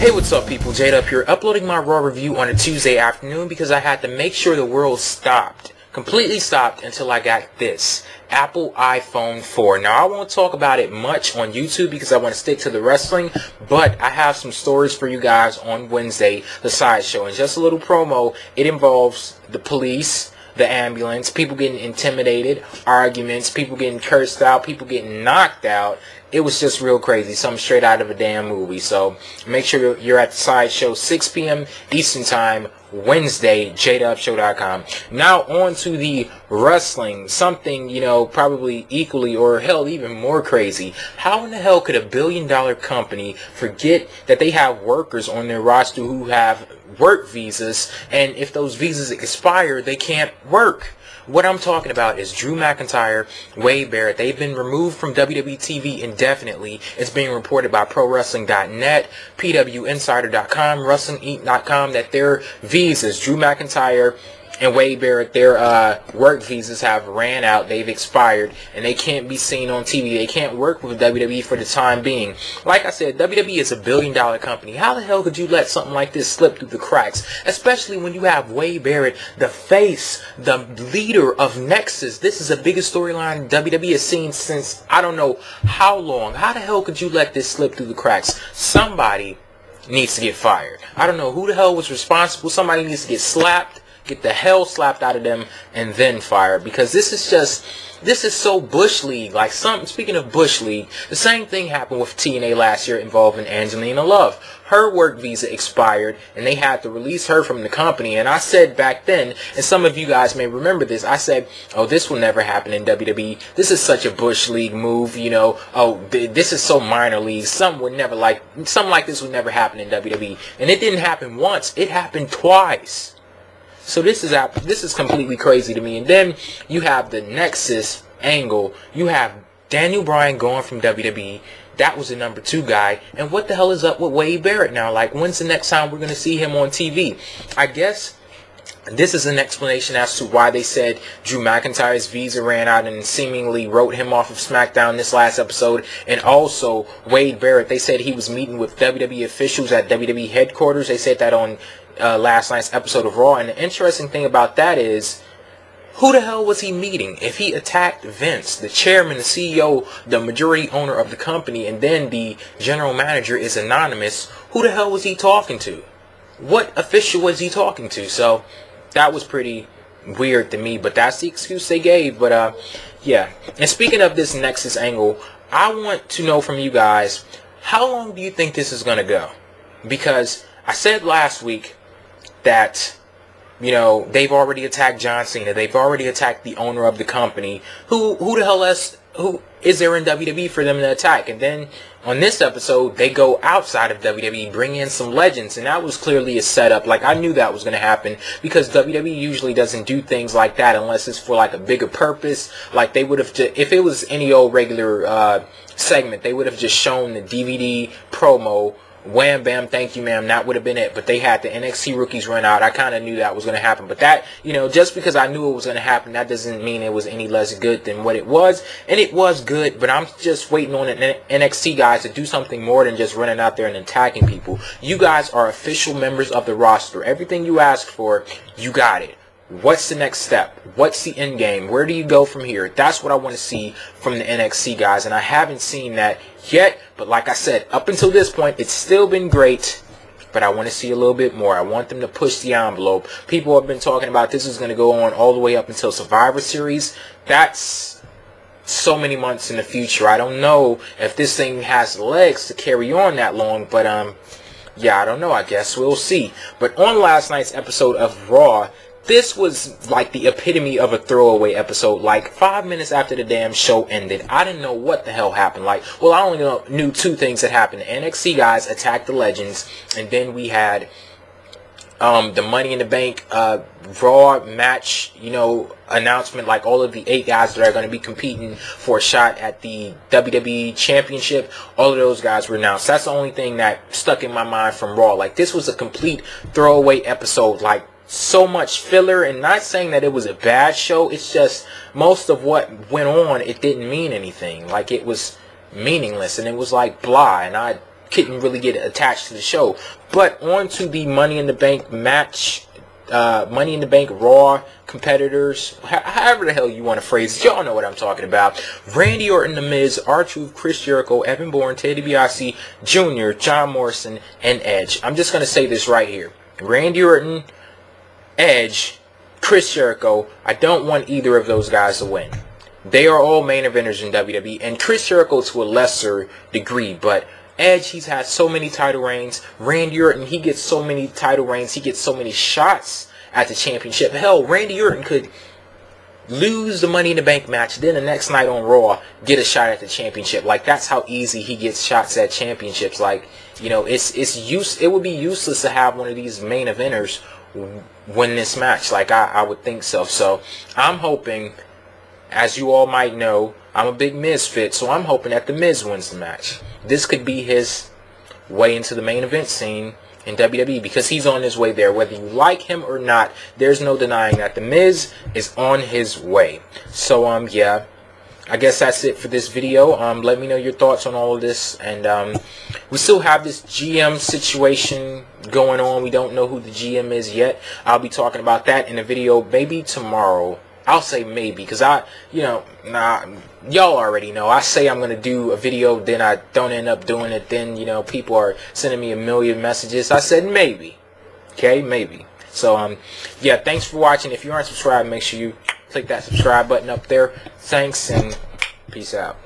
Hey, what's up people, JayDub here, uploading my Raw review on a Tuesday afternoon because I had to make sure the world stopped. Completely stopped until I got this. Apple iPhone 4. Now, I won't talk about it much on YouTube because I want to stick to the wrestling, but I have some stories for you guys on Wednesday, the sideshow. And just a little promo, it involves the police, the ambulance, people getting intimidated, arguments, people getting cursed out, people getting knocked out. It was just real crazy, something straight out of a damn movie. So make sure you're at the sideshow, 6 p.m. Eastern Time, Wednesday, JayDubShow.com. Now on to the wrestling. Something, probably equally or hell even more crazy. How in the hell could a billion-dollar company forget that they have workers on their roster who have work visas, and if those visas expire, they can't work? What I'm talking about is Drew McIntyre, Wade Barrett. They've been removed from WWE TV indefinitely. It's being reported by ProWrestling.net, PWInsider.com, WrestlingInc.com that their visas, Drew McIntyre and Wade Barrett, their work visas have ran out. They've expired, and they can't be seen on TV. They can't work with WWE for the time being. Like I said, WWE is a billion-dollar company. How the hell could you let something like this slip through the cracks? Especially when you have Wade Barrett, the face, the leader of Nexus. This is the biggest storyline WWE has seen since I don't know how long. How the hell could you let this slip through the cracks? Somebody needs to get fired. I don't know who the hell was responsible. Somebody needs to get slapped. Get the hell slapped out of them and then fired, because this is so Bush League. Like, speaking of Bush League, the same thing happened with TNA last year involving Angelina Love. Her work visa expired and they had to release her from the company. And I said back then, and some of you guys may remember this, I said, oh, this will never happen in WWE. This is such a Bush League move, oh, this is so minor league. Something like this would never happen in WWE. And it didn't happen once, it happened twice. So this is completely crazy to me. And then you have the Nexus angle. You have Daniel Bryan going from WWE. That was the number 2 guy. And what the hell is up with Wade Barrett now? Like, when's the next time we're going to see him on TV? I guess this is an explanation as to why they said Drew McIntyre's visa ran out and seemingly wrote him off of SmackDown this last episode. And also Wade Barrett, they said he was meeting with WWE officials at WWE headquarters. They said that on last night's episode of Raw. And the interesting thing about that is, who the hell was he meeting? If he attacked Vince, the chairman, the CEO, the majority owner of the company, and then the general manager is anonymous, who the hell was he talking to? What official was he talking to? So that was pretty weird to me, but that's the excuse they gave. But yeah. And speaking of this Nexus angle, I want to know from you guys, how long do you think this is going to go? Because I said last week that, they've already attacked John Cena. They've already attacked the owner of the company. Who the hell else, who is there in WWE for them to attack? And then on this episode, they go outside of WWE, bring in some legends. And that was clearly a setup. Like, I knew that was going to happen, because WWE usually doesn't do things like that unless it's for like a bigger purpose. Like, they would have, if it was any old regular segment, they would have just shown the DVD promo. Wham, bam, thank you, ma'am. That would have been it. But they had the NXT rookies run out. I kind of knew that was going to happen. But that, just because I knew it was going to happen, that doesn't mean it was any less good than what it was. And it was good, but I'm just waiting on the NXT guys to do something more than just running out there and attacking people. You guys are official members of the roster. Everything you asked for, you got it. What's the next step? What's the end game? Where do you go from here? That's what I want to see from the NXT guys, and I haven't seen that yet. But like I said, up until this point, it's still been great, but I want to see a little bit more. I want them to push the envelope. People have been talking about this is going to go on all the way up until Survivor Series. That's so many months in the future. I don't know if this thing has legs to carry on that long, but yeah, I don't know. I guess we'll see. But on last night's episode of Raw, this was like the epitome of a throwaway episode. Like, 5 minutes after the damn show ended, I didn't know what the hell happened. Like, well, I only knew 2 things that happened. The NXT guys attacked the Legends, and then we had the Money in the Bank Raw match, announcement. Like, all of the 8 guys that are going to be competing for a shot at the WWE Championship, all of those guys were announced. That's the only thing that stuck in my mind from Raw. Like, this was a complete throwaway episode. Like, so much filler, and not saying that it was a bad show, it's just most of what went on, it didn't mean anything. Like, it was meaningless, and it was like blah, and I couldn't really get attached to the show. But on to the Money in the Bank match. Money in the Bank Raw competitors, however the hell you want to phrase it, y'all know what I'm talking about. Randy Orton, The Miz, R-Truth, Chris Jericho, Evan Bourne, Ted DiBiase Jr., John Morrison, and Edge. I'm just going to say this right here. Randy Orton, Edge, Chris Jericho, I don't want either of those guys to win. They are all main eventers in WWE, and Chris Jericho to a lesser degree, but Edge, he's had so many title reigns. Randy Orton, he gets so many title reigns. He gets so many shots at the championship. Hell, Randy Orton could lose the Money in the Bank match, then the next night on Raw, get a shot at the championship. Like, that's how easy he gets shots at championships. Like, you know, it would be useless to have one of these main eventers win this match. Like, I would think so. So, I'm hoping, as you all might know, I'm a big Miz fit, so I'm hoping that The Miz wins the match. This could be his way into the main event scene in WWE, because he's on his way there. Whether you like him or not, there's no denying that The Miz is on his way. So, yeah, I guess that's it for this video. Let me know your thoughts on all of this. And we still have this GM situation going on. We don't know who the GM is yet. I'll be talking about that in a video maybe tomorrow. I'll say maybe, because y'all already know. I say I'm going to do a video, then I don't end up doing it. Then, you know, people are sending me a million messages. I said maybe. Okay, maybe. So, yeah, thanks for watching. If you aren't subscribed, make sure you click that subscribe button up there. Thanks, and peace out.